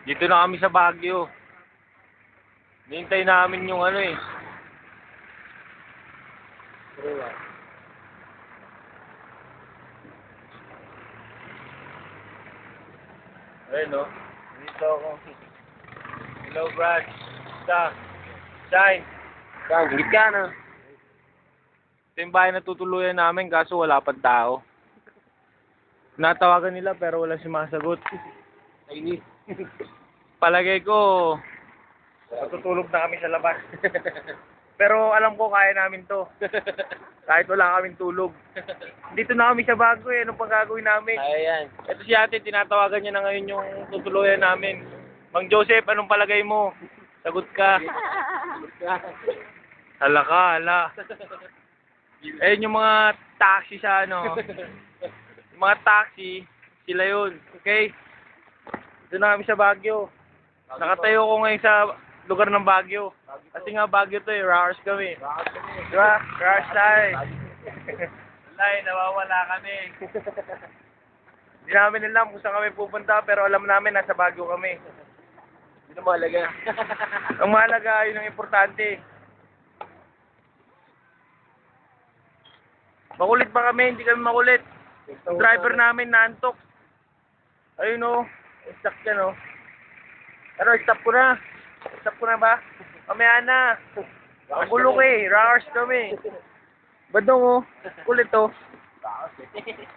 Dito na kami sa Baguio. Nihintay namin yung ano eh. Ayun no. Dito ako. Hello Brad. Sa Shine. Saan? Higit ka na. Ito yung bahay na tutuluyan namin kaso wala pang tao. Natawagan nila pero wala sumasagot. Chinese. Palagay ko, matutulog na kami sa labas. Pero alam ko kaya namin to. Kahit wala kaming tulog. Dito na kami sa Baguio eh. Anong pang gagawin namin? Ayan. Ito si ate, tinatawagan niya na ngayon yung tutuluyan namin. Mang Joseph, anong palagay mo? Sagot ka. Hala ka, hala. Ayun yung mga taxi sa ano. Yung mga taxi, sila yun. Okay? Dito na kami sa Baguio. Nakatayo ko ngayon sa lugar ng Baguio. Kasi nga Baguio to eh, Rars kami. Diba? Rars tayo. Wala nawawala kami. Hindi namin alam kung saan kami pupunta pero alam namin nasa Baguio kami. Hindi na mahalaga. Ang mahalaga, yun ang importante. Makulit pa kami, hindi kami makulit. Yung driver namin naantok. Ayun o, stuck yan o. Pero stop ko na. Stop ko na ba? Mamaya na. Ang gulo ko eh, Rars kami. Badong o, kulit o.